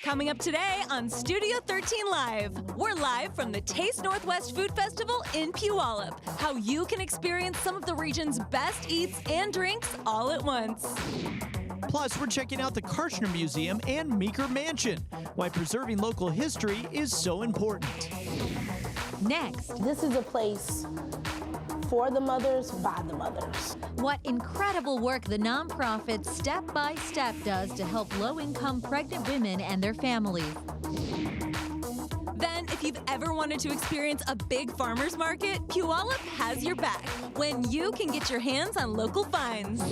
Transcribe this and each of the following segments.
Coming up today on Studio 13 Live. We're live from the Taste Northwest Food Festival in Puyallup. How you can experience some of the region's best eats and drinks all at once. Plus, we're checking out the Karchner Museum and Meeker Mansion. Why preserving local history is so important. Next, this is a place for the mothers, by the mothers. What incredible work the nonprofit Step by Step does to help low-income pregnant women and their families. Then, if you've ever wanted to experience a big farmer's market, Puyallup has your back when you can get your hands on local finds.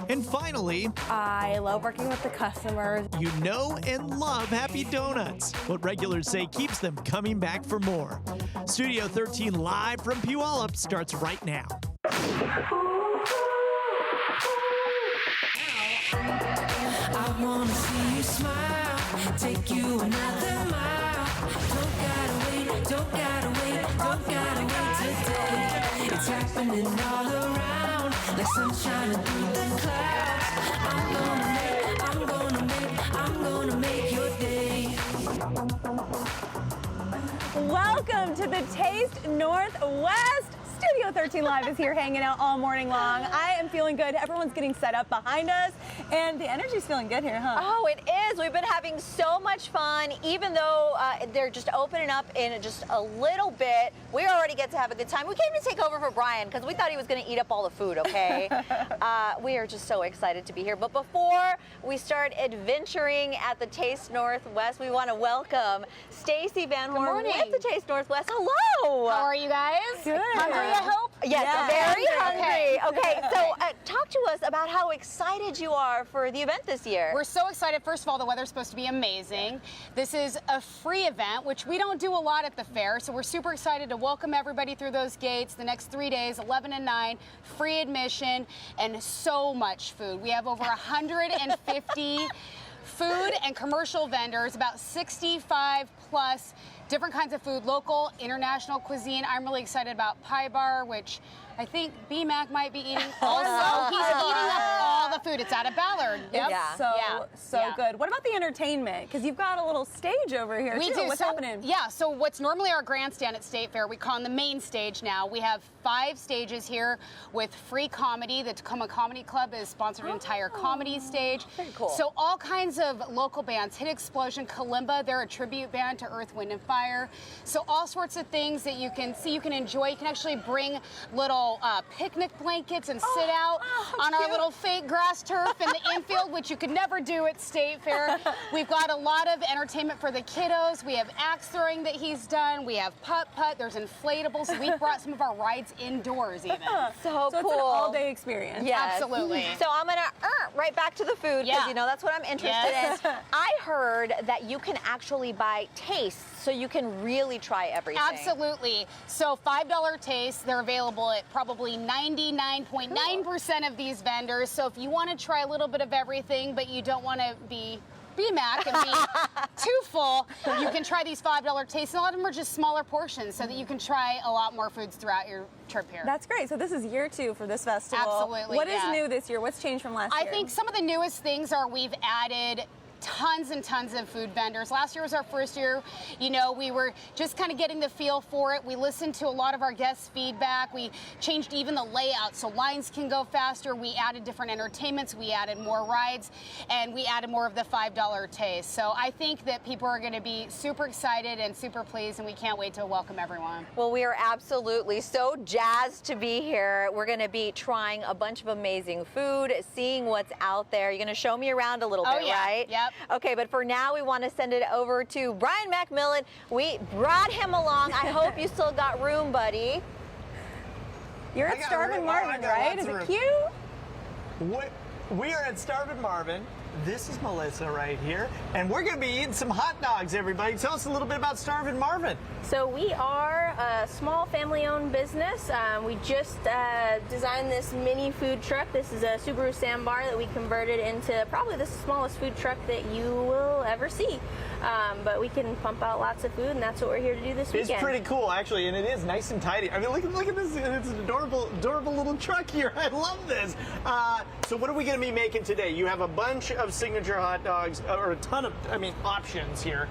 And finally, I love working with the customers. you know and love Happy Donuts. What regulars say keeps them coming back for more. Studio 13 Live from Puyallup starts right now. I wanna see you smile, take you another mile. Don't gotta wait, don't gotta wait, don't gotta wait today. It's happening all around, like sunshine through the clouds. I'm gonna make your day. Welcome to the Taste Northwest. Studio 13 Live is here hanging out all morning long. I am feeling good. Everyone's getting set up behind us, and the energy's feeling good here, huh? Oh, it is. We've been having so much fun, even though they're just opening up in just a little bit. We already get to have a good time. We came to take over for Brian because we thought he was going to eat up all the food, okay? We are just so excited to be here. But before we start adventuring at the Taste Northwest, we want to welcome Stacy Van Horn with the Taste Northwest. Hello. How are you guys? Good. Hungry, I hope? Yes, very hungry. Okay. Okay, so talk to us about how excited you are for the event this year. We're so excited. First of all, the weather's supposed to be amazing. This is a free event, which we don't do a lot at the fair, so we're super excited to welcome everybody through those gates the next 3 days, 11 and 9, free admission, and so much food. We have over 150 food and commercial vendors, about 65 plus different kinds of food, local, international cuisine. I'm really excited about Pie Bar, which I think B-Mac might be eating also. He's eating up all the food. It's out of Ballard. Yep. Yeah. So good. What about the entertainment? Because you've got a little stage over here, We too. do. What's happening? Yeah, so what's normally our grandstand at State Fair, we call on the main stage now. We have 5 stages here with free comedy. The Tacoma Comedy Club has sponsored an entire comedy stage. Very cool. So all kinds of local bands, Hit Explosion, Kalimba, they're a tribute band to Earth, Wind, and Fire. So all sorts of things that you can see, you can enjoy. You can actually bring little picnic blankets and sit out on our little fake grass turf in the infield, which you could never do at State Fair. We've got a lot of entertainment for the kiddos. We have axe throwing that he's done. We have putt-putt. There's inflatables. We brought some of our rides indoors even. So So cool. it's an all-day experience. Yes. Absolutely. So I'm gonna right back to the food because Yeah. you know that's what I'm interested in. I heard that you can actually buy tastes, so you can really try everything. Absolutely. So $5 tastes, they're available at probably 99.9% of these vendors. So if you want to try a little bit of everything, but you don't want to be BMAC and be too full, you can try these $5 tastes. And a lot of them are just smaller portions so that you can try a lot more foods throughout your trip here. That's great. So this is year 2 for this festival. Absolutely, What is yeah. new this year? What's changed from last year? I think some of the newest things are we've added tons and tons of food vendors. Last year was our first year. You know, we were just kind of getting the feel for it. We listened to a lot of our guests' feedback. We changed even the layout so lines can go faster. We added different entertainments. We added more rides, and we added more of the $5 taste. So I think that people are going to be super excited and super pleased, and we can't wait to welcome everyone. Well, we are absolutely so jazzed to be here. We're going to be trying a bunch of amazing food, seeing what's out there. You're going to show me around a little bit, right? Yep. Okay, but for now, we want to send it over to Brian McMillan. We brought him along. I hope you still got room, buddy. You're at Starvin' Marvin, right? Is it cute? We are at Starvin' Marvin. This is Melissa right here, and we're going to be eating some hot dogs, everybody. Tell us a little bit about Starvin' Marvin. So we are a small family-owned business. We just designed this mini food truck. This is a Subaru Sandbar that we converted into probably the smallest food truck that you will ever see. But we can pump out lots of food, and that's what we're here to do this weekend. It's pretty cool, actually, and it is nice and tidy. I mean, look at this. It's an adorable little truck here. I love this. So what are we going to be making today? You have a bunch of signature hot dogs, or a ton of, options here.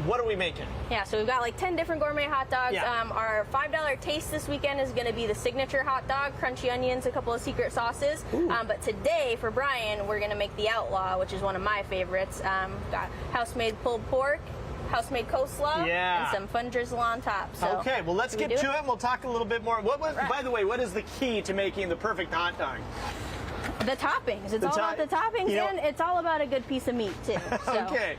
What are we making? Yeah, so we've got like 10 different gourmet hot dogs. Yeah. Our $5 taste this weekend is going to be the signature hot dog, crunchy onions, a couple of secret sauces. But today, for Brian, we're going to make the Outlaw, which is one of my favorites. Got house-made pulled pork, house-made coleslaw, and some fun drizzle on top. So, okay, well, let's get to it, and we'll talk a little bit more. By the way, what is the key to making the perfect hot dog? The toppings. It's all about the toppings, and it's all about a good piece of meat, too. So. Okay.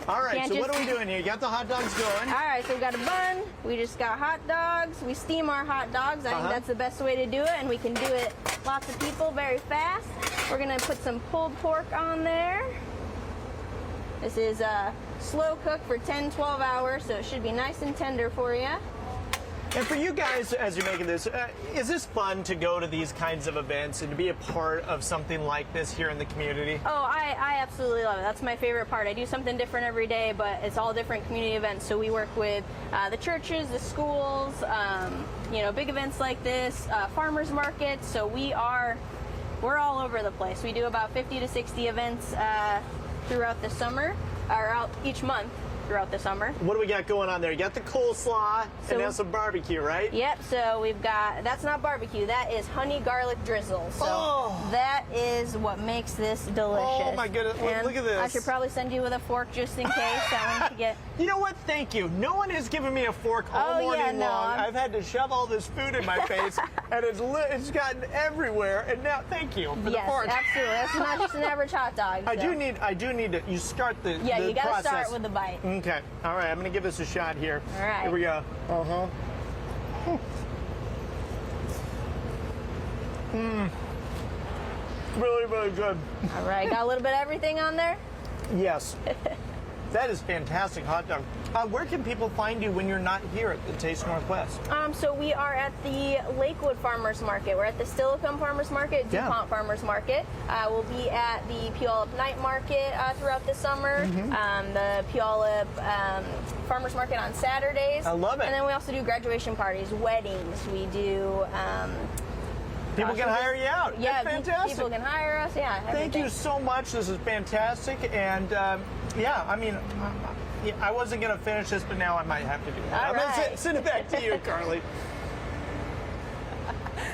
All right, so what are we doing here? You got the hot dogs going. All right, so we've got a bun. We just got hot dogs. We steam our hot dogs. I think that's the best way to do it, and we can do it lots of people very fast. We're going to put some pulled pork on there. This is slow cooked for 10-12 hours, so it should be nice and tender for you. And for you guys, as you're making this, is this fun to go to these kinds of events and to be a part of something like this here in the community? Oh, I absolutely love it. That's my favorite part. I do something different every day, but it's all different community events. So we work with the churches, the schools, big events like this, farmers markets. So we're all over the place. We do about 50 to 60 events throughout the summer, or out each month throughout the summer. What do we got going on there? You got the coleslaw and now some barbecue, right? Yep, so we've got, that's not barbecue, that is honey garlic drizzle. So that is what makes this delicious. Oh my goodness, look at this. I should probably send you with a fork just in case. I want to get... You know what, thank you. No one has given me a fork all morning long. I've had to shove all this food in my face, and it's gotten everywhere, and now, thank you for the fork. Yes, absolutely. That's not just an average hot dog. So. I do need to, you start the Yeah, you got to process. start with the bite. Okay. All right. I'm going to give this a shot here. All right. Here we go. Really, really good. All right. Got a little bit of everything on there? Yes. That is fantastic hot dog. Where can people find you when you're not here at the Taste Northwest? So we are at the Lakewood Farmers Market. We're at the Steilacoom Farmers Market, DuPont Farmers Market. We'll be at the Puyallup Night Market throughout the summer. The Puyallup Farmers Market on Saturdays. I love it. And then we also do graduation parties, weddings. We do... people can hire you out. Yeah, that's fantastic. People can hire us. Yeah. Thank you so much. This is fantastic. And I wasn't going to finish this, but now I might have to do that. I'm going to send it back to you, Carly.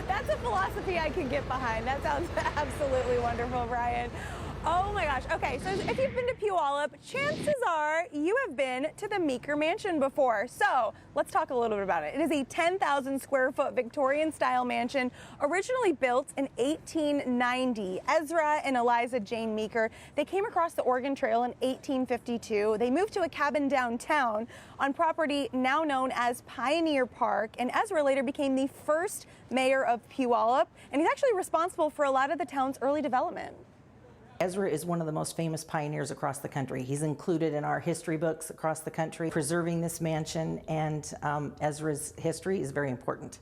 That's a philosophy I can get behind. That sounds absolutely wonderful, Brian. Oh my gosh. Okay, so if you've been to Puyallup, chances are you have been to the Meeker Mansion before. So let's talk a little bit about it. It is a 10,000 square foot Victorian style mansion originally built in 1890. Ezra and Eliza Jane Meeker, they came across the Oregon Trail in 1852. They moved to a cabin downtown on property now known as Pioneer Park, and Ezra later became the first mayor of Puyallup, and he's actually responsible for a lot of the town's early development. Ezra is one of the most famous pioneers across the country. He's included in our history books across the country. Preserving this mansion and Ezra's history is very important.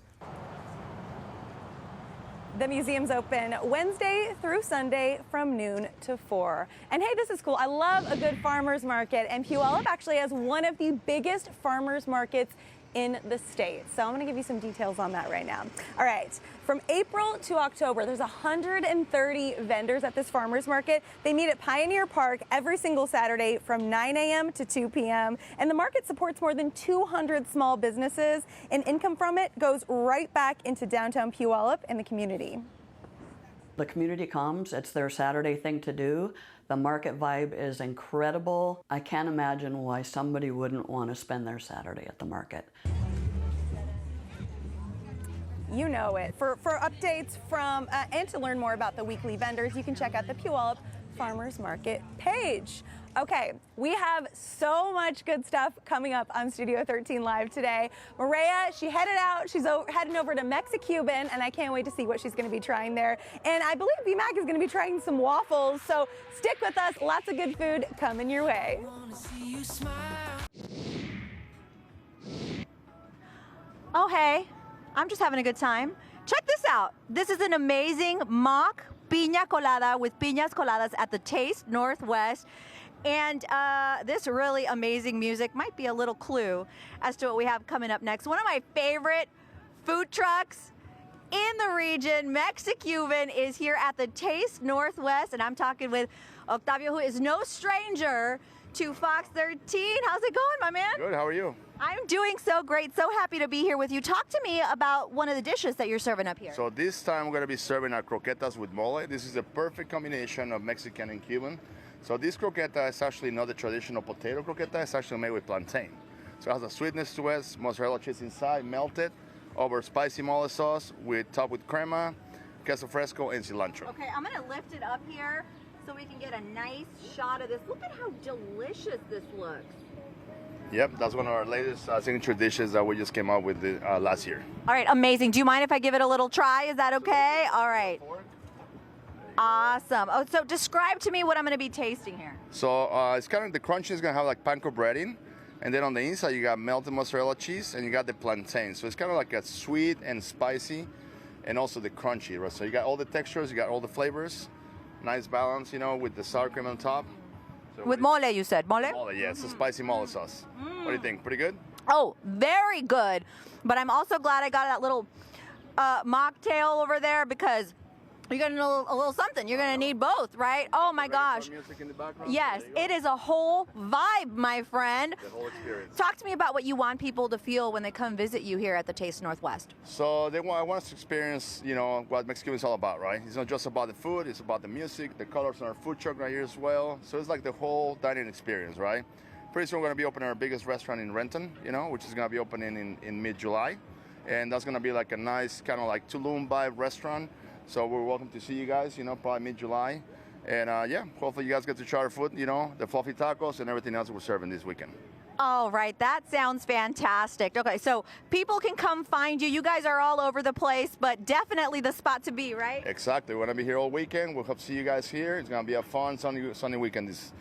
The museum's open Wednesday through Sunday from noon to 4. And hey, this is cool. I love a good farmer's market, and Puyallup actually has one of the biggest farmer's markets in the state. So I'm going to give you some details on that right now. All right, from April to October, there's 130 vendors at this farmers market. They meet at Pioneer Park every single Saturday from 9 a.m. to 2 p.m. And the market supports more than 200 small businesses, and income from it goes right back into downtown Puyallup and the community. The community comes, it's their Saturday thing to do. The market vibe is incredible. I can't imagine why somebody wouldn't want to spend their Saturday at the market. You know it. For updates from and to learn more about the weekly vendors, you can check out the Puyallup Farmers Market page. Okay, we have so much good stuff coming up on Studio 13 Live today. Mireya, she headed out. She's heading over to Mexicuban, and I can't wait to see what she's going to be trying there. And I believe B-Mac is going to be trying some waffles, so stick with us. Lots of good food coming your way. Oh, hey, I'm just having a good time. Check this out. This is an amazing mock piña colada with piñas coladas at the Taste Northwest. And this really amazing music might be a little clue as to what we have coming up next. One of my favorite food trucks in the region, Mexicuban, is here at the Taste Northwest. And I'm talking with Octavio, who is no stranger to Fox 13. How's it going, my man? Good, how are you? I'm doing so great. So happy to be here with you. Talk to me about one of the dishes that you're serving up here. So this time we're going to be serving our croquetas with mole. This is a perfect combination of Mexican and Cuban. So this croqueta is actually not the traditional potato croqueta. It's actually made with plantain. So it has a sweetness to it, mozzarella cheese inside, melted over spicy mole sauce topped with crema, queso fresco, and cilantro. Okay, I'm gonna lift it up here so we can get a nice shot of this. Look at how delicious this looks. Yep, that's one of our latest signature dishes that we just came out with last year. All right, amazing. Do you mind if I give it a little try? Is that okay? All right. Awesome. Oh, so describe to me what I'm going to be tasting here. So it's kind of, the crunchy is going to have like panko breading. And then on the inside, you got melted mozzarella cheese and you got the plantain. So it's kind of like a sweet and spicy and also the crunchy, right? So you got all the textures, you got all the flavors. Nice balance, you know, with the sour cream on top. So with mole, you said? Mole? Mole, yeah. It's a spicy mole sauce. What do you think? Pretty good? Oh, very good. But I'm also glad I got that little mocktail over there because you're going to know a little something. You're going to need both, right? Oh, my gosh. Music in the background? Yes, it is a whole vibe, my friend. The whole experience. Talk to me about what you want people to feel when they come visit you here at the Taste Northwest. So I want us to experience, you know, what Mexican is all about, right? It's not just about the food. It's about the music, the colors on our food truck right here as well. So it's like the whole dining experience, right? Pretty soon we're going to be opening our biggest restaurant in Renton, you know, which is going to be opening in mid-July. And that's going to be like a nice kind of like Tulum vibe restaurant. So we're welcome to see you guys, you know, probably mid-July. And yeah, hopefully you guys get to try our food, you know, the fluffy tacos and everything else we're serving this weekend. All right, that sounds fantastic. Okay, so people can come find you. You guys are all over the place, but definitely the spot to be, right? Exactly. We're going to be here all weekend. We'll hope to see you guys here. It's going to be a fun sunny weekend this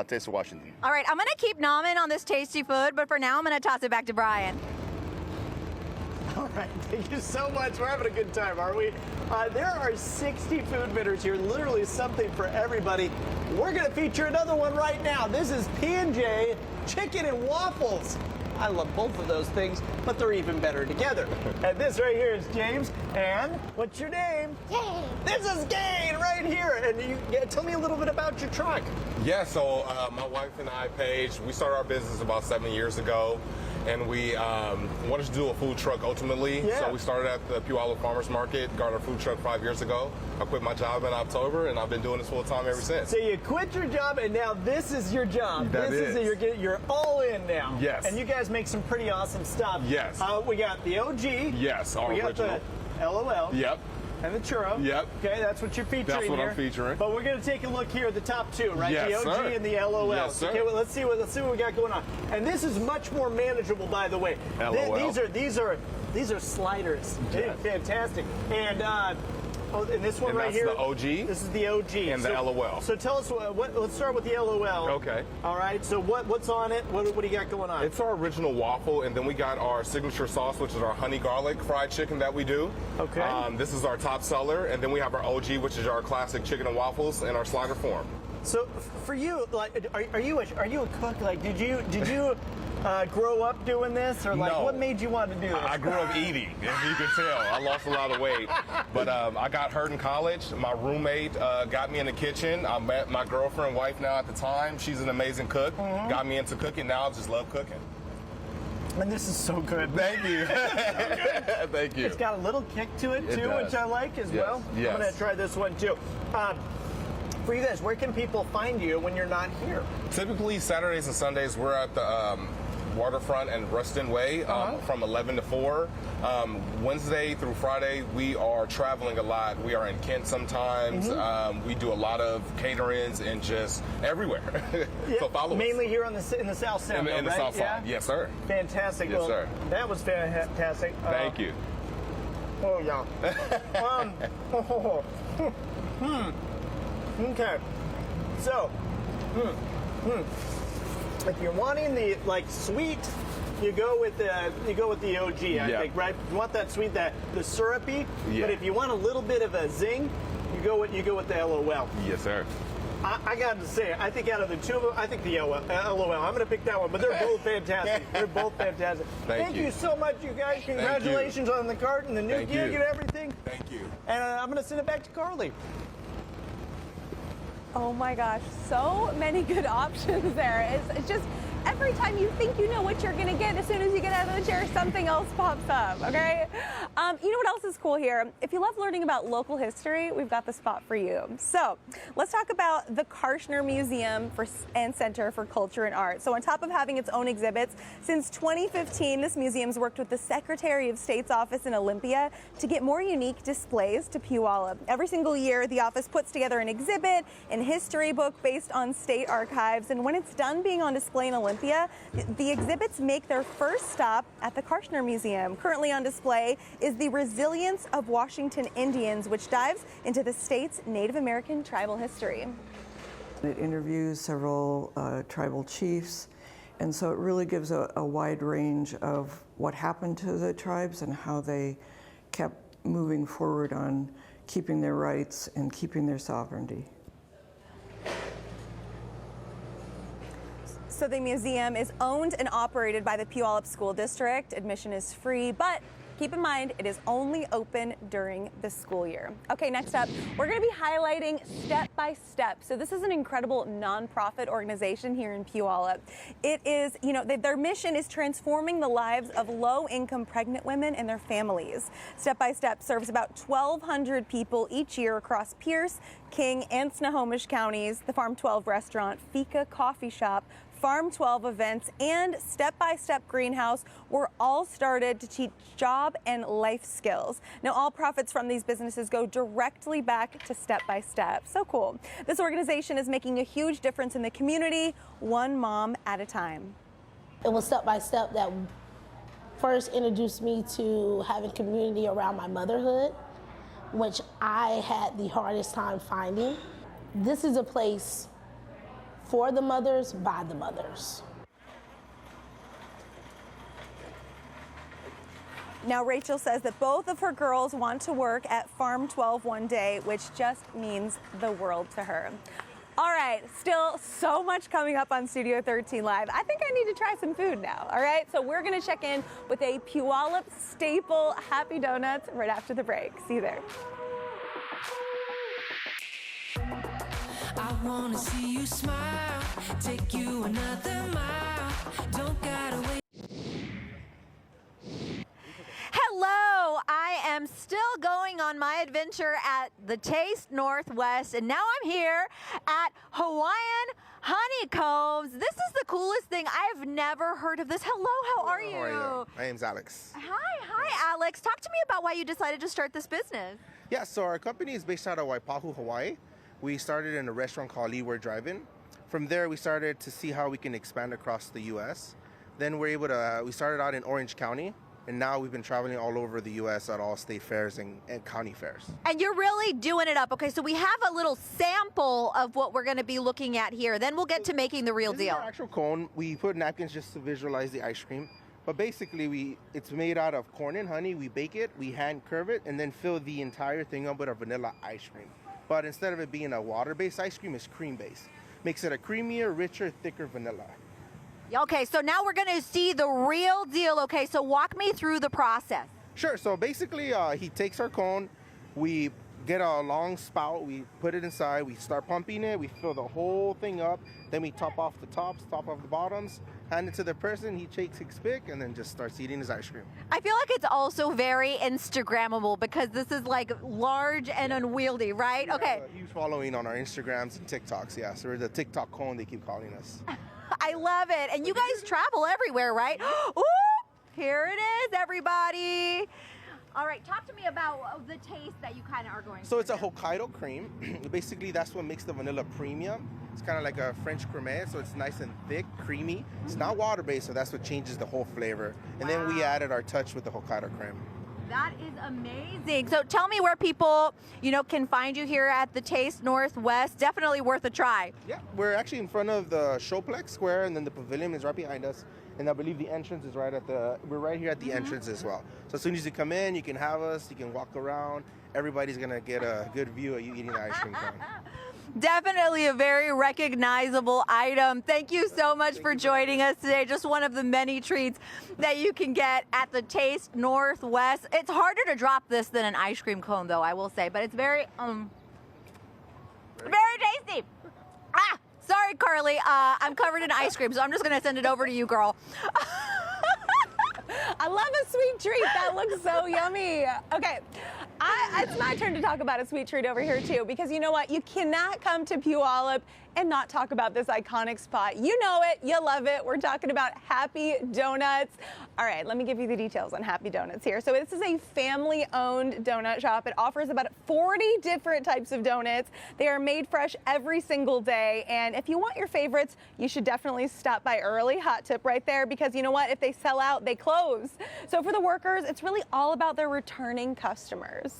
Taste of Washington. All right, I'm going to keep nomming on this tasty food, but for now I'm going to toss it back to Brian. All right, thank you so much. We're having a good time, aren't we? There are 60 food vendors here, literally something for everybody. We're going to feature another one right now. This is P&J Chicken and Waffles. I love both of those things, but they're even better together. And this right here is James. And what's your name? Gain. This is Gain right here. And tell me a little bit about your truck. Yeah, so my wife and I, Paige, we started our business about 7 years ago. And we wanted to do a food truck ultimately. Yeah. So we started at the Puyallup Farmers Market, got our food truck 5 years ago. I quit my job in October, and I've been doing this full time ever since. So you quit your job, and now this is your job. That is. You're all in now. Yes. And you guys make some pretty awesome stuff. Yes. We got the OG. Yes, our original. We got the LOL. Yep. And the churro. Yep. Okay, that's what you're featuring That's what here. I'm featuring. But we're going to take a look here at the top two, right? Yes, the OG sir. and the LOL. Yes, sir. Okay, well, let's see what we got going on. And this is much more manageable, by the way. LOL. These are sliders. Yes. Fantastic. And and this one and right that's here. The OG. This is the OG. And the LOL. So tell us let's start with the LOL. Okay. All right. So what's on it? What do you got going on? It's our original waffle, and then we got our signature sauce, which is our honey garlic fried chicken that we do. Okay. This is our top seller, and then we have our OG, which is our classic chicken and waffles, in our slider form. So for you, like, are you a cook? Like, did you grow up doing this, or like, No. what made you want to do this? I grew up eating, as you can tell. I lost a lot of weight, but I got hurt in college. My roommate got me in the kitchen. I met my girlfriend, wife now at the time. She's an amazing cook. Mm-hmm. Got me into cooking. Now I just love cooking. And this is so good. Thank you. Thank you. It's got a little kick to it, It too, does. which I like as Yes. well. Yes. I'm going to try this one, too. For you guys, where can people find you when you're not here? Typically, Saturdays and Sundays, we're at the Waterfront and Ruston Way from 11 to 4. Wednesday through Friday, we are traveling a lot. We are in Kent sometimes. We do a lot of caterings and just everywhere. Yeah, So follow mainly us. here in the South Sound, In the right? South Yeah? Side. Yes, sir. Fantastic. Yes, well, sir. That was fantastic. Thank you. Oh, yeah. Okay. So, if you're wanting the, like, sweet, you go with the OG, I think, right? You want that sweet, the syrupy, but if you want a little bit of a zing, you go with the LOL. Yes, sir. I got to say, I think out of the two of them, I think the LOL. I'm going to pick that one, but they're both fantastic. They're both fantastic. Thank you so much, you guys. Congratulations on the cart and the new gig and everything. Thank you. And I'm going to send it back to Carly. Oh my gosh, so many good options there. It's just every time you think you know what you're gonna get, as soon as you get out of the chair, something else pops up, okay? You know what else is cool here? If you love learning about local history, we've got the spot for you. So let's talk about the Karshner Museum and Center for Culture and Art. So on top of having its own exhibits, since 2015, this museum's worked with the Secretary of State's office in Olympia to get more unique displays to Puyallup. Every single year, the office puts together an exhibit and history book based on state archives, and when it's done being on display in Olympia, the exhibits make their first stop at the Karshner Museum. Currently on display is the Resilience of Washington Indians, which dives into the state's Native American tribal history. It interviews several tribal chiefs, and so it really gives a wide range of what happened to the tribes and how they kept moving forward on keeping their rights and keeping their sovereignty. So the museum is owned and operated by the Puyallup School District. Admission is free, but keep in mind it is only open during the school year. Okay, next up, we're going to be highlighting Step by Step. So this is an incredible nonprofit organization here in Puyallup. It is, their mission is transforming the lives of low-income pregnant women and their families. Step by Step serves about 1,200 people each year across Pierce, King, and Snohomish counties. The Farm 12 restaurant, Fika Coffee Shop, Farm 12 events, and Step by Step Greenhouse were all started to teach job and life skills. Now, all profits from these businesses go directly back to Step by Step. So cool. This organization is making a huge difference in the community, one mom at a time. It was Step by Step that first introduced me to having community around my motherhood, which I had the hardest time finding. This is a place for the mothers, by the mothers. Now, Rachel says that both of her girls want to work at Farm 12 one day, which just means the world to her. All right, still so much coming up on Studio 13 Live. I think I need to try some food now, all right? So we're gonna check in with a Puyallup staple, Happy Donuts, right after the break. See you there. I wanna see you smile, take you another mile, don't gotta wait. Hello, I am still going on my adventure at the Taste Northwest, and now I'm here at Hawaiian Honeycombs. This is the coolest thing. I have never heard of this. Hello, how are you? How are you? My name's Alex. Hi, Alex. Talk to me about why you decided to start this business. Yeah, so our company is based out of Waipahu, Hawaii. We started in a restaurant called Leeward Drive-In. From there, we started to see how we can expand across the U.S. Then we started out in Orange County, and now we've been traveling all over the U.S. at all state fairs and county fairs. And you're really doing it up. Okay, so we have a little sample of what we're going to be looking at here. Then we'll get to making the real This deal. is our actual cone. We put napkins just to visualize the ice cream. But basically, it's made out of corn and honey. We bake it, we hand curve it, and then fill the entire thing up with a vanilla ice cream. But instead of it being a water-based ice cream, it's cream-based. Makes it a creamier, richer, thicker vanilla. Okay, so now we're going to see the real deal. Okay, so walk me through the process. Sure, so basically he takes our cone, we get a long spout, we put it inside, we start pumping it, we fill the whole thing up, then we top off the tops, top off the bottoms, hand it to the person, he takes his pick, and then just starts eating his ice cream. I feel like it's also very Instagrammable because this is like large and unwieldy, right? Okay. A huge following on our Instagrams and TikToks, yeah, so we're the TikTok cone, they keep calling us. I love it. And you guys travel everywhere, right? Ooh, here it is, everybody. All right, talk to me about the taste that you kind of are going So it's a Hokkaido cream. Basically, that's what makes the vanilla premium. It's kind of like a French creme, so it's nice and thick, creamy. It's not water-based, so that's what changes the whole flavor. And then we added our touch with the Hokkaido cream. That is amazing. So tell me where people, can find you here at the Taste Northwest. Definitely worth a try. Yeah, we're actually in front of the Showplex Square, and then the pavilion is right behind us. And I believe the entrance is we're right here at the entrance as well. So as soon as you come in, you can have us, you can walk around. Everybody's gonna get a good view of you eating the ice cream cone. Definitely a very recognizable item. Thank you so much for joining us today. Just one of the many treats that you can get at the Taste Northwest. It's harder to drop this than an ice cream cone, though, I will say, but it's very tasty. Sorry, Carly. I'm covered in ice cream, so I'm just gonna send it over to you, girl. I love a sweet treat. That looks so yummy. Okay, it's my turn to talk about a sweet treat over here too, because you know what? You cannot come to Puyallup and not talk about this iconic spot. You know it, you love it. We're talking about Happy Donuts. All right, let me give you the details on Happy Donuts here. So this is a family-owned donut shop. It offers about 40 different types of donuts. They are made fresh every single day. And if you want your favorites, you should definitely stop by early. Hot tip right there, because you know what? If they sell out, they close. So for the workers, it's really all about their returning customers.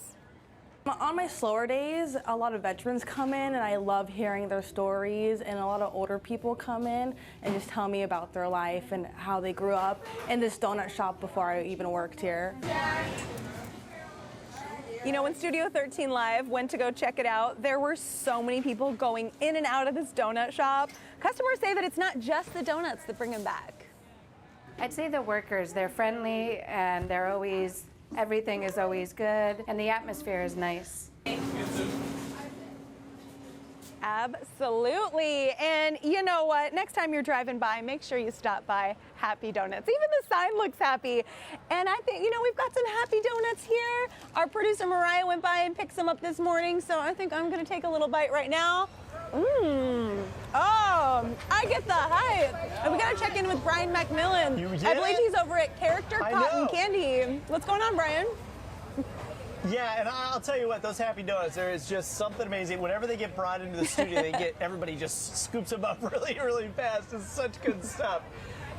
On my slower days, a lot of veterans come in, and I love hearing their stories, and a lot of older people come in and just tell me about their life and how they grew up in this donut shop before I even worked here. When Studio 13 Live went to go check it out, there were so many people going in and out of this donut shop. Customers say that it's not just the donuts that bring them back. I'd say the workers, they're friendly, and everything is always good, and the atmosphere is nice. Absolutely. And you know what? Next time you're driving by, make sure you stop by Happy Donuts. Even the sign looks happy. And I think, we've got some Happy Donuts here. Our producer Mireya went by and picked some up this morning, so I think I'm going to take a little bite right now. Oh, I get the hype. And we got to check in with Brian McMillan. I believe he's over at Character Cotton Candy. What's going on, Brian? Yeah, and I'll tell you what, those Happy Donuts, there is just something amazing. Whenever they get brought into the studio, everybody just scoops them up really, really fast. It's such good stuff.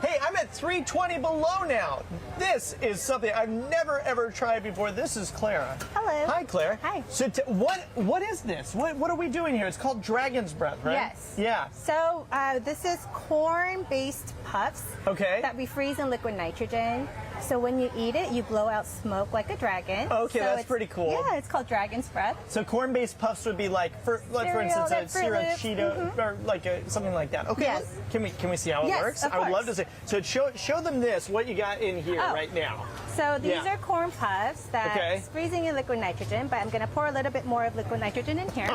Hey, I'm at 320 below now. This is something I've never, ever tried before. This is Clara. Hello. Hi, Claire. Hi. So what is this? What are we doing here? It's called Dragon's Breath, right? Yes. Yeah. So this is corn-based puffs that we freeze in liquid nitrogen. So when you eat it, you blow out smoke like a dragon. Okay, so that's pretty cool. Yeah, it's called Dragon's Breath. So corn-based puffs would be like, for instance, a cereal Cheeto, or like something like that. Okay, yes. Can we see how it works? I would love to see. So show them this, what you got in here right now. So these are corn puffs that's freezing in liquid nitrogen, but I'm going to pour a little bit more of liquid nitrogen in here.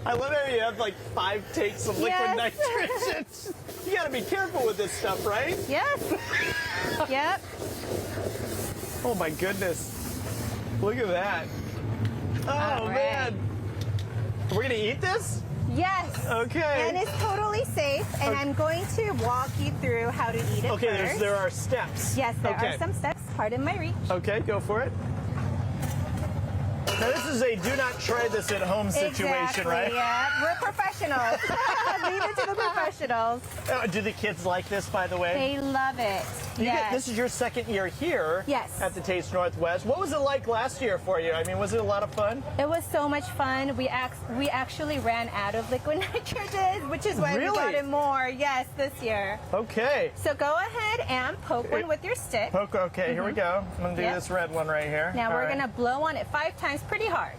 I love how you have like 5 takes of liquid nitrogen. You got to be careful with this stuff, right? Yes. Yep. Oh my goodness. Look at that. Oh man. We're gonna eat this? Yes. Okay. And it's totally safe, and I'm going to walk you through how to eat it first. There are steps. Yes, there are some steps. Pardon my reach. Okay, go for it. Now this is a do not try this at home situation, right? Yeah, we're professionals. Leave it to the professionals. Do the kids like this, by the way? They love it. This is your second year here at the Taste Northwest. What was it like last year for you? I mean, was it a lot of fun? It was so much fun. We actually ran out of liquid nitrogen, which is why we got it more. Yes, this year. Okay. So go ahead and poke one with your stick. Poke, okay, here we go. I'm going to do this red one right here. Now we're going to blow on it 5 times pretty hard.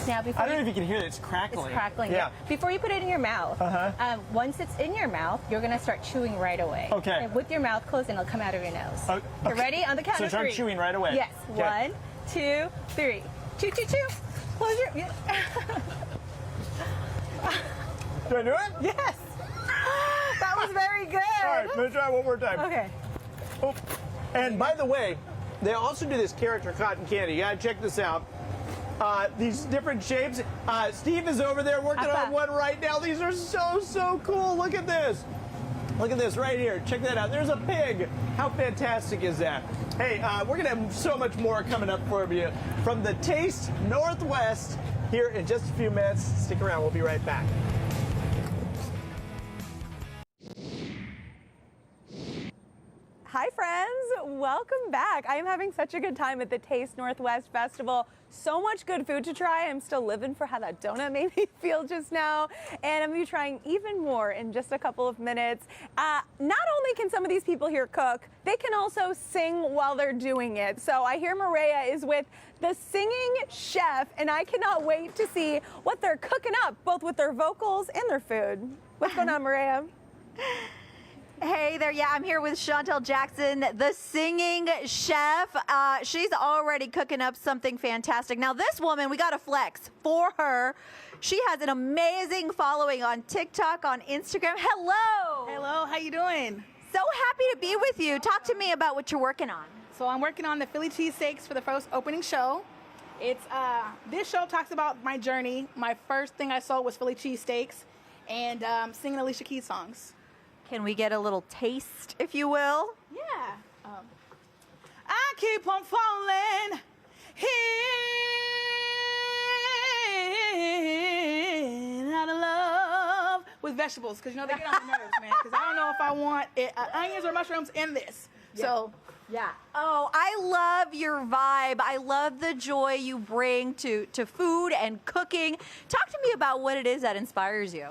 Now, I don't know if you can hear it. It's crackling. It's crackling. Yeah. Before you put it in your mouth, once it's in your mouth, you're going to start chewing right away. Okay. And with your mouth closed, and it'll come out of your nose. Okay. You ready? On the count of 3. So start chewing right away. Yes. Okay. 1, 2, 3. Chew, chew, chew. Close your. Yeah. Do I do it? Yes. That was very good. All right, let me try one more time. Okay. Oh. And by the way, they also do this Character Cotton Candy. You gotta check this out. These different shapes. Steve is over there working on one right now. These are so cool. Look at this. Look at this right here. Check that out. There's a pig. How fantastic is that? Hey, we're gonna have so much more coming up for you from the Taste Northwest here in just a few minutes. Stick around. We'll be right back. Hi back. I am having such a good time at the Taste Northwest Festival. So much good food to try. I'm still living for how that donut made me feel just now. And I'm going to be trying even more in just a couple of minutes. Not only can some of these people here cook, they can also sing while they're doing it. So I hear Mireya is with the singing chef, and I cannot wait to see what they're cooking up, both with their vocals and their food. What's going on, Mireya? Hey there, yeah, I'm here with Chantel Jackson, the singing chef. She's already cooking up something fantastic. Now, this woman, we got to flex for her. She has an amazing following on TikTok, on Instagram. Hello. Hello, how you doing? So happy to be with you. Talk to me about what you're working on. So I'm working on the Philly cheesesteaks for the first opening show. It's this show talks about my journey. My first thing I sold was Philly cheesesteaks and singing Alicia Keys songs. Can we get a little taste, if you will? Yeah. I keep on falling in out of love with vegetables, because you know they get on my nerves, man. Because I don't know if I want onions or mushrooms in this. Yeah. So. Yeah. Oh, I love your vibe. I love the joy you bring to food and cooking. Talk to me about what it is that inspires you.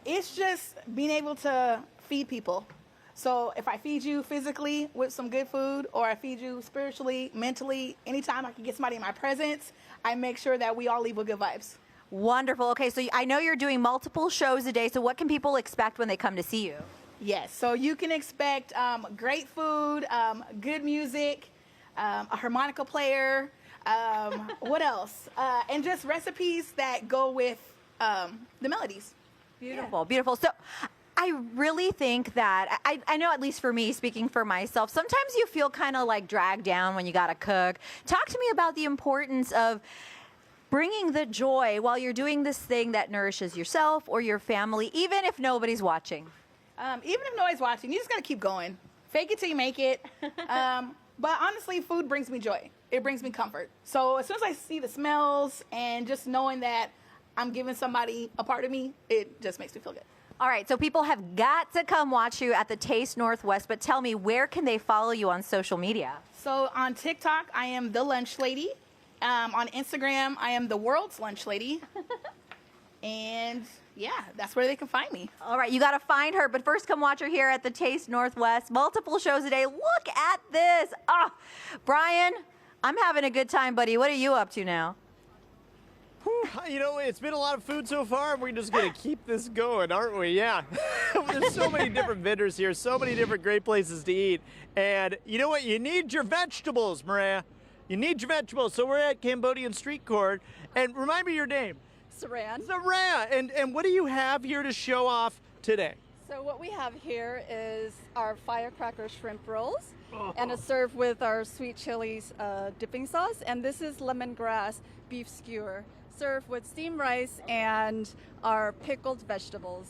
It's just being able to feed people. So if I feed you physically with some good food, or I feed you spiritually, mentally, anytime I can get somebody in my presence, I make sure that we all leave with good vibes. Wonderful. Okay, so I know you're doing multiple shows a day, so what can people expect when they come to see you? Yes, so you can expect great food, good music, a harmonica player, what else? And just recipes that go with the melodies. Beautiful, yeah. Beautiful. So I really think that, I know, at least for me, speaking for myself, sometimes you feel kind of like dragged down when you got to cook. Talk to me about the importance of bringing the joy while you're doing this thing that nourishes yourself or your family, even if nobody's watching. Even if nobody's watching, you just got to keep going. Fake it till you make it. But honestly, food brings me joy. It brings me comfort. So as soon as I see the smells and just knowing that I'm giving somebody a part of me, it just makes me feel good. All right, so people have got to come watch you at the Taste Northwest, but tell me, where can they follow you on social media? So on TikTok, I am the Lunch Lady. On Instagram, I am the World's Lunch Lady. And yeah, that's where they can find me. All right, you got to find her, but first come watch her here at the Taste Northwest. Multiple shows a day. Look at this. Ah, Brian, I'm having a good time, buddy. What are you up to now? You know, it's been a lot of food so far, and we're just going to keep this going, aren't we? Yeah. There's so many different vendors here, so many different great places to eat. And you know what? You need your vegetables, Mireya. You need your vegetables. So we're at Cambodian Street Court. And remind me your name. Saran. Mireya. And what do you have here to show off today? So what we have here is our firecracker shrimp rolls, and it's served with our sweet chilies dipping sauce. And this is lemongrass beef skewer, served with steamed rice and our pickled vegetables.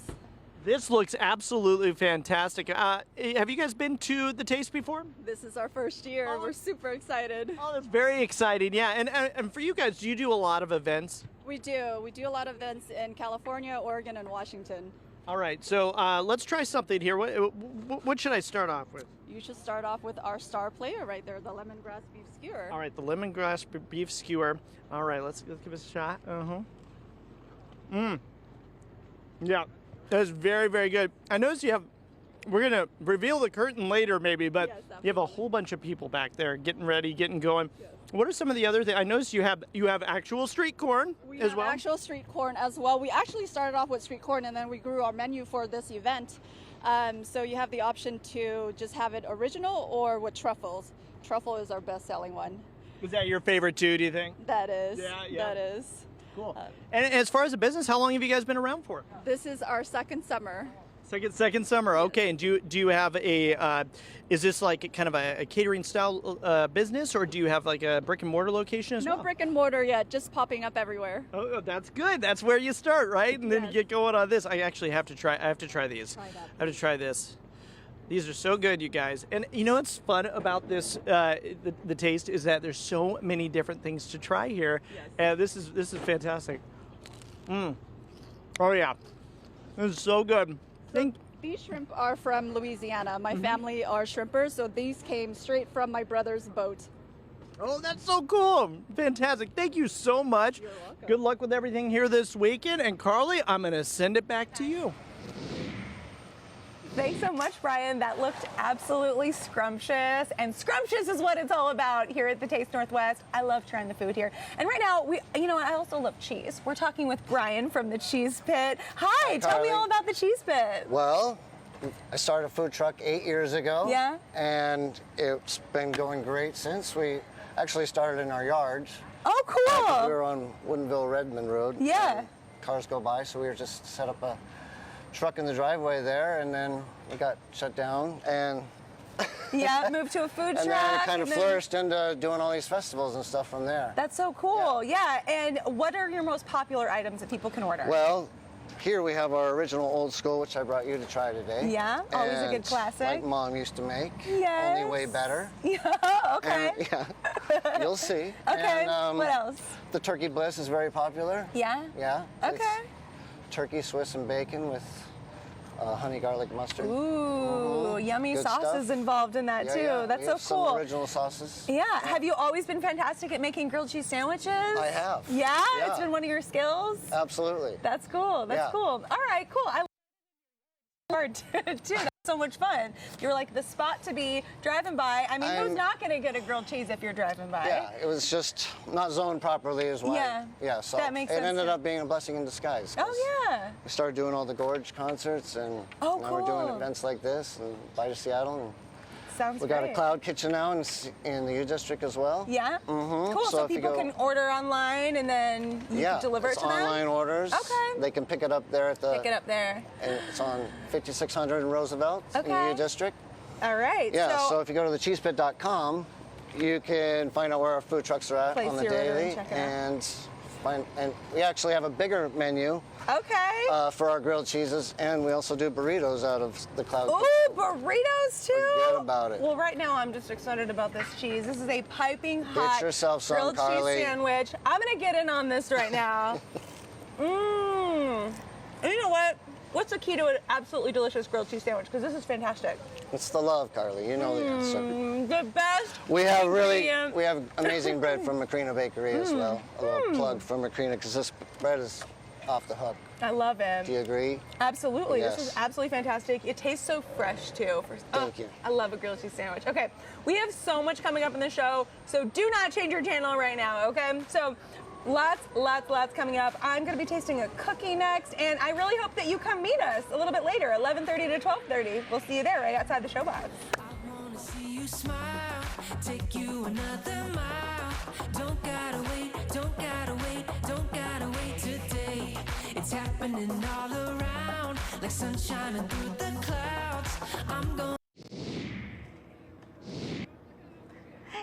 This looks absolutely fantastic. Have you guys been to the Taste before? This is our first year. We're super excited. Oh, that's very exciting. Yeah, and for you guys, do you do a lot of events? We do. We do a lot of events in California, Oregon, and Washington. All right, so let's try something here. What should I start off with? You should start off with our star player right there, the lemongrass beef skewer. All right, the lemongrass beef skewer. All right, let's give it a shot. Yeah, that's very, very good. I noticed you have, we're going to reveal the curtain later maybe, but yes, you have a whole bunch of people back there getting ready, getting going. Yes. What are some of the other things? I noticed you have actual street corn as well. Actual street corn as well. We actually started off with street corn, and then we grew our menu for this event. So you have the option to just have it original or with truffles. Truffle is our best-selling one. Is that your favorite too, do you think? That is. Yeah. That is. Cool. And as far as the business, how long have you guys been around for? This is our second summer. Second summer. Okay. And do you have a? Is this like kind of a catering style business, or do you have like a brick and mortar location as well? No brick and mortar yet. Just popping up everywhere. Oh, that's good. That's where you start, right? And then you get going on this. I actually have to try. I have to try these. I have to try this. These are so good, you guys. And you know what's fun about this, the Taste, is that there's so many different things to try here. Yes. This is fantastic. Oh yeah, this is so good. These shrimp are from Louisiana. My family are shrimpers, so these came straight from my brother's boat. Oh, that's so cool. Fantastic. Thank you so much. You're welcome. Good luck with everything here this weekend. And Carly, I'm going to send it back to you. Thanks so much, Brian. That looked absolutely scrumptious, and scrumptious is what it's all about here at the Taste Northwest. I love trying the food here. And right now, I also love cheese. We're talking with Brian from the Cheese Pit. Hi, tell me all about the Cheese Pit. Well, I started a food truck 8 years ago. Yeah? And it's been going great since. We actually started in our yards. Oh, cool. We were on Woodinville Redmond Road. Yeah. Cars go by, so we were just set up a truck in the driveway there, and then we got shut down, and yeah, moved to a food truck. And then it kind of flourished into doing all these festivals and stuff from there. That's so cool. Yeah. And what are your most popular items that people can order? Well, here we have our original old school, which I brought you to try today. Yeah, always a good And classic. Like Mom used to make. Yes. Only way better. Yeah, okay. And, yeah, you'll see. Okay, And, what else? The Turkey Bliss is very popular. Yeah? Yeah. Okay. It's turkey, Swiss, and bacon with honey garlic mustard. Ooh, yummy Good sauces stuff. involved in that Yeah, too. yeah. That's We so have some cool. original sauces. Yeah. Have you always been fantastic at making grilled cheese sandwiches? I have. Yeah? Yeah. It's been one of your skills? Absolutely. That's cool. That's Yeah. cool. All right, cool. I hard too. That's so much fun. You're like the spot to be driving by. I mean, who's not going to get a grilled cheese if you're driving by? Yeah, it was just not zoned properly is why. Yeah. Yeah, so That makes it sense, ended too. up being a blessing in disguise. 'cause Oh, yeah. We started doing all the Gorge concerts, and Oh, now we're doing cool. events like this and Bite of Seattle. And Sounds we got great. a cloud kitchen now in the U District as well. Yeah? Mm-hmm. Cool. So if you people go- can order online and then you yeah, can deliver it it's to them? online orders. Okay. They can pick it up there at the. Pick it up there. And it's on 5600 in Roosevelt in the Okay. U District. All right. Yeah, so if you go to thecheesepit.com, you can find out where our food trucks are at Place on the your order daily, and check it out. and we actually have a bigger menu Okay. for our grilled cheeses, and we also do burritos out of the cloud. Ooh, burritos too? Forget about it. Well, right now I'm just excited about this cheese. This is a piping hot yourself some, grilled Carly. cheese sandwich. I'm gonna get in on this right now. Mmm. And you know what? What's the key to an absolutely delicious grilled cheese sandwich? Because this is fantastic. It's the love, Carly. You know the answer. The best. We have ingredient. we have amazing bread from Macrina Bakery as well. A little plug from Macrina because this bread is off the hook. I love it. Do you agree? Absolutely. This Yes. is absolutely fantastic. It tastes so fresh too. Thank you. I love a grilled cheese sandwich. Okay, we have so much coming up in the show, so do not change your channel right now, okay? So lots coming up. I'm gonna be tasting a cookie next, and I really hope that you come meet us a little bit later, 11:30 to 12:30. We'll see you there right outside the show box. Wanna see you smile, take you another mile. Don't gotta wait, don't gotta wait, don't gotta wait today. It's happening all around, like sun shining through the clouds. I'm going.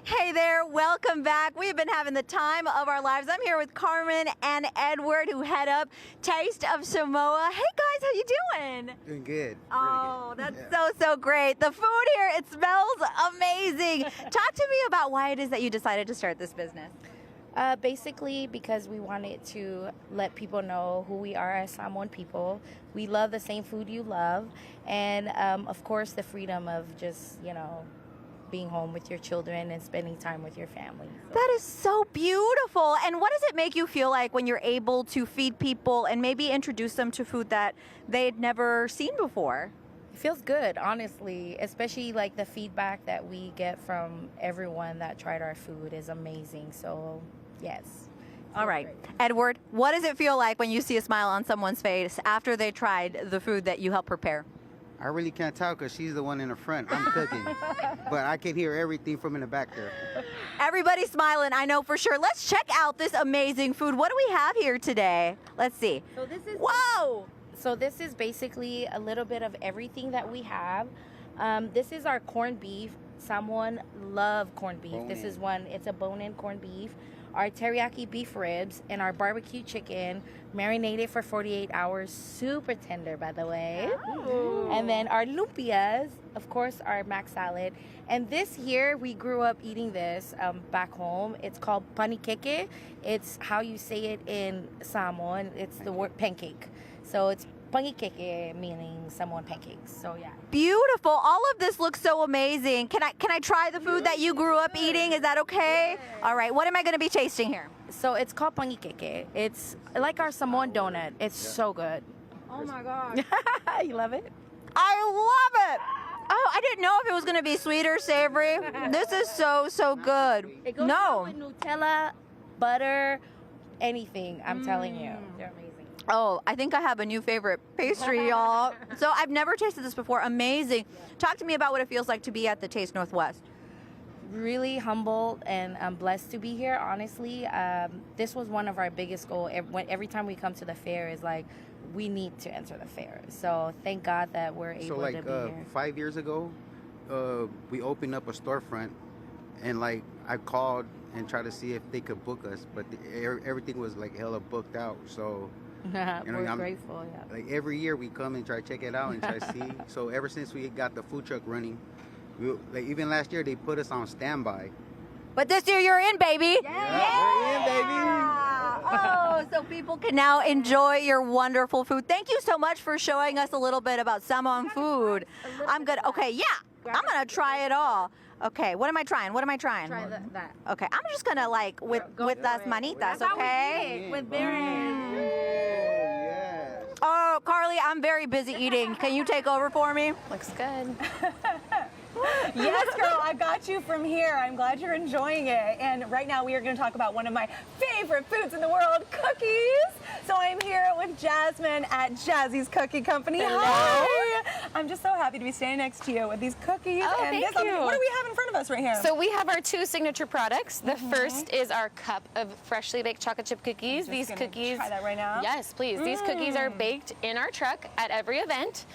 Hey there, welcome back. We've been having the time of our lives. I'm here with Carmen and Edward, who head up Taste of Samoa. Hey guys, how you doing? Doing good. Oh, that's so great. The food here, it smells amazing. Talk to me about why it is that you decided to start this business. Basically because we wanted to let people know who we are as Samoan people. We love the same food you love, and of course the freedom of just, being home with your children and spending time with your family. That is so beautiful. And what does it make you feel like when you're able to feed people and maybe introduce them to food that they'd never seen before? It feels good, honestly, especially like the feedback that we get from everyone that tried our food is amazing. So, yes. All right. Edward, what does it feel like when you see a smile on someone's face after they tried the food that you helped prepare? I really can't tell because she's the one in the front. I'm cooking. But I can hear everything from in the back there. Everybody's smiling, I know for sure. Let's check out this amazing food. What do we have here today? Let's see. So this is Whoa! So this is basically a little bit of everything that we have. This is our corned beef. Someone love corned beef. This is it's a bone-in corned beef. Our teriyaki beef ribs and our barbecue chicken, marinated for 48 hours, super tender, by the way. Oh. And then our lumpias, of course, our mac salad. And this here, we grew up eating this back home. It's called panikeke. It's how you say it in Samoan. It's the word pancake. So it's panqueque, meaning someone pancakes. So yeah. Beautiful. All of this looks so amazing. Can I try the food that you grew up eating? Is that okay? All right. What am I going to be tasting here? So it's called panqueque. It's like our Samoan donut. It's so good. Oh my gosh. You love it? I love it. Oh, I didn't know if it was going to be sweet or savory. This is so good. It goes well with Nutella, butter, anything. I'm telling you. They're amazing. Oh, I think I have a new favorite pastry, y'all. So I've never tasted this before. Amazing. Talk to me about what it feels like to be at the Taste Northwest. Really humbled and I'm blessed to be here, honestly. This was one of our biggest goals. Every time we come to the fair is like, we need to enter the fair. So thank God that we're able to be here. 5 years ago, we opened up a storefront, and like I called and tried to see if they could book us, but everything was like hella booked out. So we're grateful. Yeah. Like every year we come and try to check it out and try to see. So ever since we got the food truck running, like even last year they put us on standby. But this year you're in, baby. We're in, baby. Oh, so people can now enjoy your wonderful food. Thank you so much for showing us a little bit about Samoan food. I'm good. Okay, yeah. I'm going to try it all. Okay, what am I trying? Try that. Okay, I'm just going to like with las manitas, That's how we okay? eat it, with berries. Oh, Carly, I'm very busy eating. Can you take over for me? Looks good. Yes, girl, I got you from here. I'm glad you're enjoying it. And right now we are going to talk about one of my favorite foods in the world, cookies. So I'm here with Jasmine at Jazzy's Cookie Company. Hello. Hi. I'm just so happy to be standing next to you with these cookies. Oh, and thank this, you. What do we have in front of us right here? So we have our two signature products. The first is our cup of freshly baked chocolate chip cookies. Just These gonna cookies. try that right now. Yes, please. These cookies are baked in our truck at every event.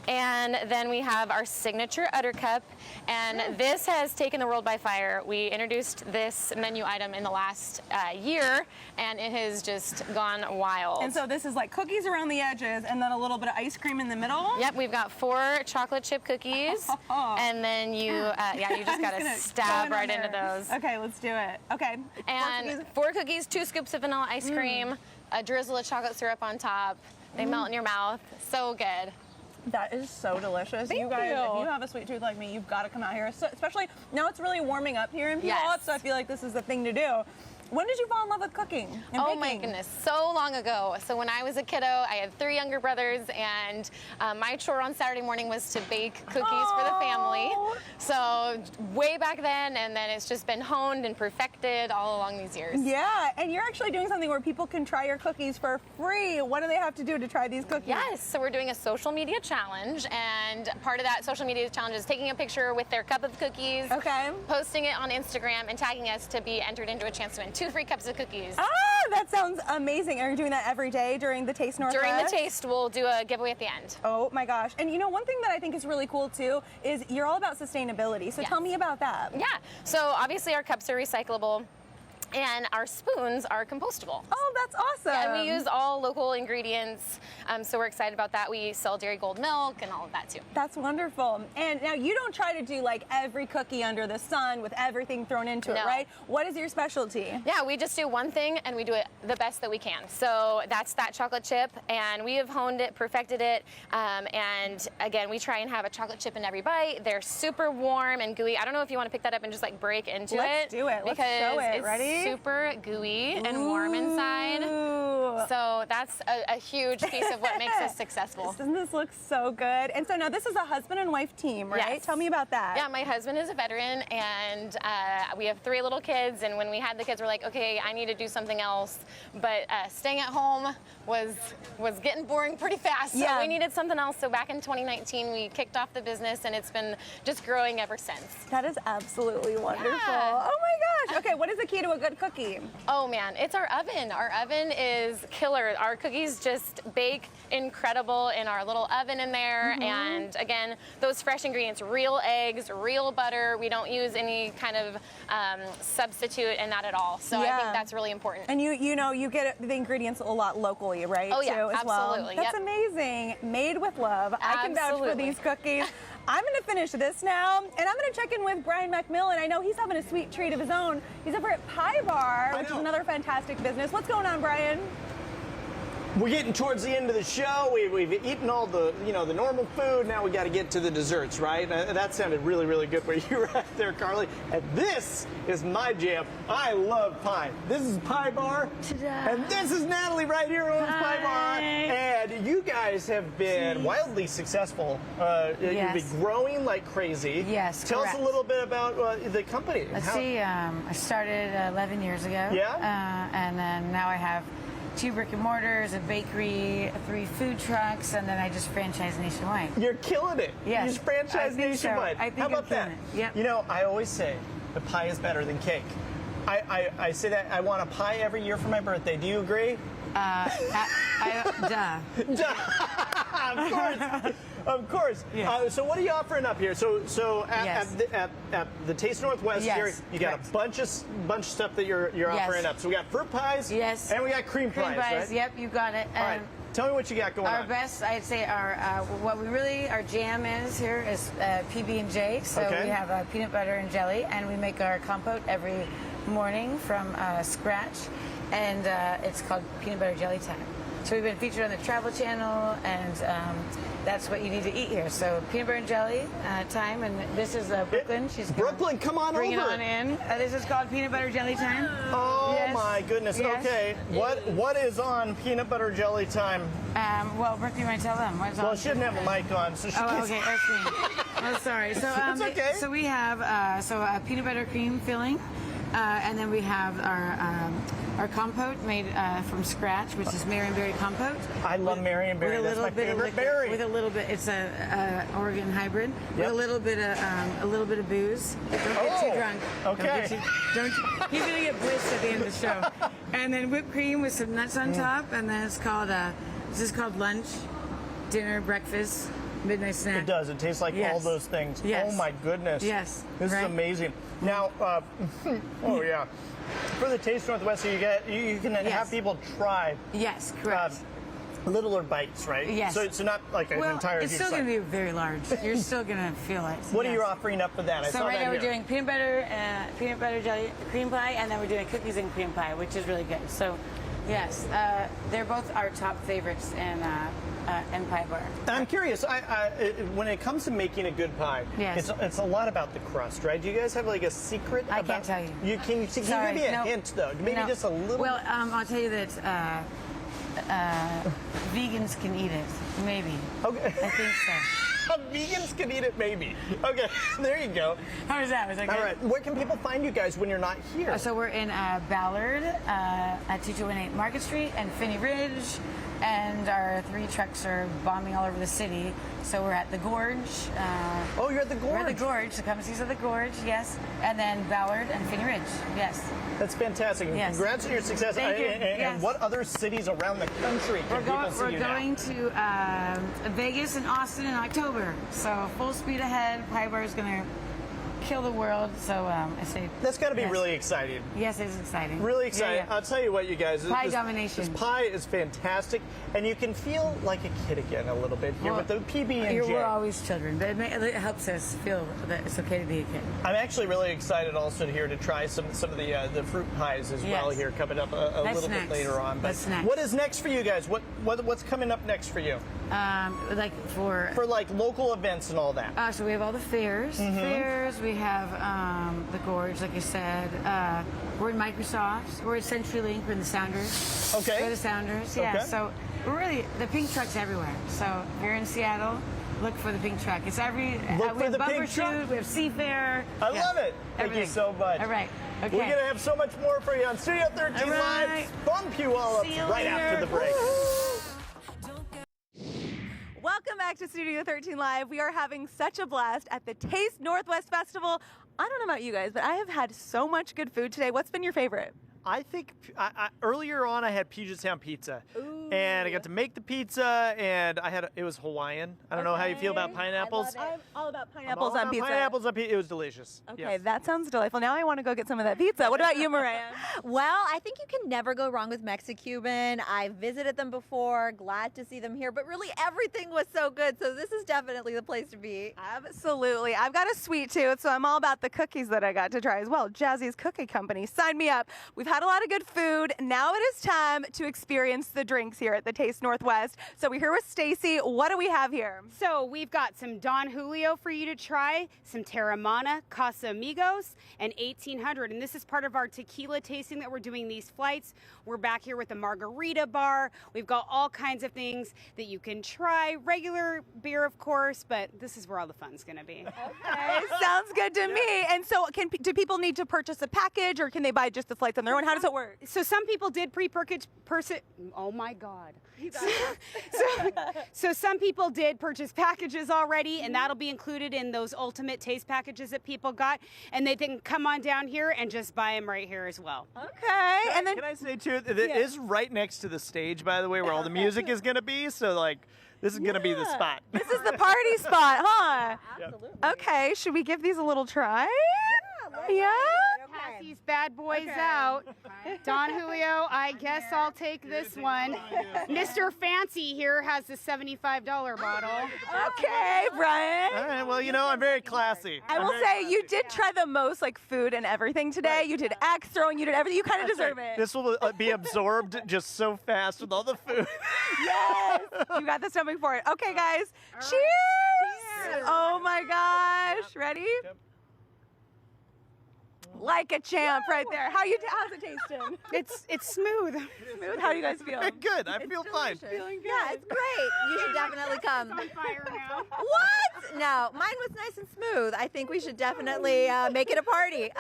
And then we have our signature Udder Cup. And this has taken the world by fire. We introduced this menu item in the last year, and it has just gone wild. And so this is like cookies around the edges and then a little bit of ice cream in the middle? Yep, we've got 4 chocolate chip cookies, and then you just gotta stab right into those. Okay, let's do it. Okay. And 4 cookies, 2 scoops of vanilla ice cream, a drizzle of chocolate syrup on top. They melt in your mouth. So good. That is so delicious. Thank you guys, you. if you have a sweet tooth like me, you've got to come out here. So, especially now it's really warming up here in Yes. Puyallup, so I feel like this is the thing to do. When did you fall in love with cooking and Oh baking? my goodness, so long ago. So when I was a kiddo, I had 3 younger brothers, and my chore on Saturday morning was to bake cookies for the family. So way back then, and then it's just been honed and perfected all along these years. Yeah, and you're actually doing something where people can try your cookies for free. What do they have to do to try these cookies? Yes, so we're doing a social media challenge, and part of that social media challenge is taking a picture with their cup of cookies, posting it on Instagram, and tagging us to be entered into a chance to win 2 free cups of cookies. Ah, that sounds amazing. Are you doing that every day during the Taste Northwest? During the taste, we'll do a giveaway at the end. Oh my gosh. And you know, one thing that I think is really cool too is you're all about sustainability. So tell me about that. Yeah, so obviously our cups are recyclable, and our spoons are compostable. Oh, that's awesome. Yeah, and we use all local ingredients, so we're excited about that. We sell dairy gold milk and all of that too. That's wonderful. And now you don't try to do like every cookie under the sun with everything thrown into it, No. right? What is your specialty? Yeah, we just do one thing and we do it the best that we can. So that's that chocolate chip, and we have honed it, perfected it, and again, we try and have a chocolate chip in every bite. They're super warm and gooey. I don't know if you want to pick that up and just like break into Let's it. do it. Let's Because show it. it's Ready? super gooey and warm inside. So that's a huge piece of what makes us successful. Doesn't this look so good? And so now this is a husband and wife team, right? Yes. Tell me about that. Yeah, my husband is a veteran, and we have 3 little kids, and when we had the kids, we're like, okay, I need to do something else. But staying at home was getting boring pretty fast, so we needed something else. So back in 2019, we kicked off the business, and it's been just growing ever since. That is absolutely wonderful. Yeah. Oh my gosh. Okay, what is the key to a good cookie? Oh man, it's our oven. Our oven is killer. Our cookies just bake incredible in our little oven in there. And again, those fresh ingredients, real eggs, real butter. We don't use any kind of substitute in that at all. So I think that's really important. And you know, you get the ingredients a lot locally, right? Oh, yeah, too, as well. absolutely, That's yep. amazing. Made with love. I can vouch for Absolutely. these cookies. I'm going to finish this now, and I'm going to check in with Brian McMillan. I know he's having a sweet treat of his own. He's over at Pie Bar, which is another fantastic business. What's going on, Brian? We're getting towards the end of the show. We've eaten all the, the normal food. Now we got to get to the desserts, right? That sounded really, really good where you were at there, Carly. And this is my jam. I love pie. This is Pie Bar. And this is Natalie right here who owns Pie Bar. And you guys have been wildly successful. You've been growing like crazy. Yes, Tell correct. us a little bit about the company. Let's see, I started 11 years ago. Yeah? And then now I have 2 brick and mortars, a bakery, 3 food trucks, and then I just franchise nationwide. You're killing it. Yes. You just franchise I think nationwide. So. I think How about I'm that? Yep. I always say the pie is better than cake. I say that I want a pie every year for my birthday. Do you agree? Duh. Of course. Of course. Yes. So what are you offering up here? So at the Taste Northwest here, you got a bunch of stuff that you're offering up. So we got fruit pies. Yes. And we got cream pies. Right? Yep, you got it. All right. Tell me what you got going on. Our best, I'd say, our jam is here is PB&J. So we have peanut butter and jelly, and we make our compote every morning from scratch, and it's called peanut butter jelly time. So we've been featured on the Travel Channel, and that's what you need to eat here. So peanut butter and jelly time, and this is Brooklyn. She's Brooklyn, come on bring over. Bring it on in. This is called peanut butter jelly time. Oh Yes. my goodness. Yes. Okay. What is on peanut butter jelly time? Well, Brooke, you want to tell them? What's Well, on? she didn't have a mic on, so she can't. Okay. Let's see. Oh, sorry. So It's okay. So we have peanut butter cream filling, and then we have our compote made from scratch, which is Marion berry compote. I love Marion berry. That's my favorite berry. With a little bit, it's a Oregon hybrid. With a little bit of booze. Don't get too drunk. Okay. He's gonna get blitzed at the end of the show. And then whipped cream with some nuts on top, and then it's called this is called lunch, dinner, breakfast, midnight snack. It does. It tastes like all those things. Yes. Oh my goodness. Yes. This is amazing. Now, oh yeah. For the Taste Northwest, you can have people try. Yes, correct. Littler bites, right? Yes. So not like an entire. It's still going to be very large. You're still going to feel it. What are you offering up for that? So right now we're doing peanut butter jelly cream pie, and then we're doing cookies and cream pie, which is really good. So, yes, they're both our top favorites in Pie Bar. I'm curious. When it comes to making a good pie, it's a lot about the crust, right? Do you guys have like a secret? I can't tell you. Can you give me a hint though? Maybe just a little. Well, I'll tell you that vegans can eat it. Maybe. Okay. I think so. Vegans can eat it, maybe. Okay, there you go. How was that? Was that good? All right. Where can people find you guys when you're not here? So we're in Ballard at 2218 Market Street and Finney Ridge, and our 3 trucks are bombing all over the city. So we're at the Gorge. Oh, you're at the Gorge. We're at the Gorge. So come see us at the Gorge, yes. And then Ballard and Finney Ridge, yes. That's fantastic. Yes. Congrats on your success. Thank you. And what other cities around the country can people see you now? We're going to Vegas and Austin in October. So full speed ahead. Pie Bar is going to kill the world. So I say that's got to be really exciting. Yes, it is exciting. Really exciting. Yeah. I'll tell you what, you guys. Pie domination. This pie is fantastic, and you can feel like a kid again a little bit here with the PB&J. We're always children, but it helps us feel that it's okay to be a kid. I'm actually really excited also here to try some of the fruit pies as well here coming up a little bit later on. But what is next for you guys? What's coming up next for you? Like for like local events and all that. So we have all the fairs. We have the Gorge, like I said. We're in Microsoft. We're at CenturyLink. We're in the Sounders. Okay. We're the Sounders. Yeah. Okay. So we're really the pink truck's everywhere. So if you're in Seattle, look for the pink truck. It's every. Look we for have the Bumper pink truck. Shoot, we have Seafair. I love it. Thank you so much. All right. Okay. We're gonna have so much more for you on Studio 13 Live. Bump you all up right after the break. Welcome back to Studio 13 Live. We are having such a blast at the Taste Northwest Festival. I don't know about you guys, but I have had so much good food today. What's been your favorite? I think earlier on I had Puget Sound pizza, and I got to make the pizza, and it was Hawaiian. I don't know how you feel about pineapples. I'm all about pineapples on pizza. Pineapples on pizza. It was delicious. Okay, yes. that sounds delightful. Now I want to go get some of that pizza. What about you, Mireya? Well, I think you can never go wrong with Mexicuban. I've visited them before. Glad to see them here, but really everything was so good. So this is definitely the place to be. Absolutely. I've got a sweet tooth, so I'm all about the cookies that I got to try as well. Jazzy's Cookie Company. Sign me up. We've had a lot of good food. Now it is time to experience the drinks. here at the Taste Northwest. So we're here with Stacy. What do we have here? So we've got some Don Julio for you to try, some Terramana, Casamigos, and 1800. And this is part of our tequila tasting that we're doing these flights. We're back here with the margarita bar. We've got all kinds of things that you can try. Regular beer, of course, but this is where all the fun's going to be. Okay, sounds good to me. And so do people need to purchase a package, or can they buy just the flights on their own? How does it work? So some people did pre-purchase. Oh my God. So some people did purchase packages already, and that'll be included in those ultimate taste packages that people got. And they can come on down here and just buy them right here as well. Okay. And then can I say too, it is right next to the stage, by the way, where all the music is going to be. So like, this is going to be the spot. This is the party spot, huh? Absolutely. Okay, should we give these a little try? Yeah. Pass these bad boys out. Don Julio, I guess I'll take this one. Mr. Fancy here has the $75 bottle. Okay, Brian. All right, well, you know, I'm very classy. I will say you did try the most like food and everything today. You did axe throwing, you did everything. You kind of deserve it. This will be absorbed just so fast with all the food. Yes, you got the stomach for it. Okay, guys, cheers! Oh my gosh, ready? Like a champ right there. How's it tasting? It's smooth. Smooth. How do you guys feel? Good. I feel fine. Feeling good. Yeah, it's great. You should definitely come. It's on fire now. What? No, mine was nice and smooth. I think we should definitely make it a party.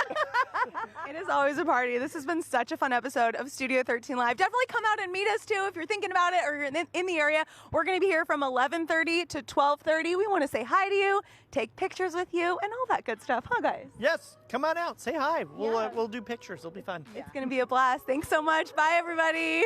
It is always a party. This has been such a fun episode of Studio 13 Live. Definitely come out and meet us too if you're thinking about it or you're in the area. We're going to be here from 11:30 to 12:30. We want to say hi to you, take pictures with you, and all that good stuff, huh, guys? Yes, come on out. Say hi. We'll do pictures. It'll be fun. It's going to be a blast. Thanks so much. Bye, everybody.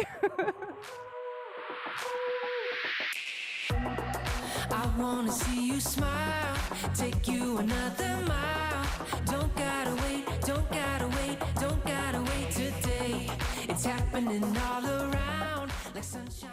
I wanna see you smile, take you another mile. Don't gotta wait, don't gotta wait, don't gotta wait today. It's happening all around like sunshine.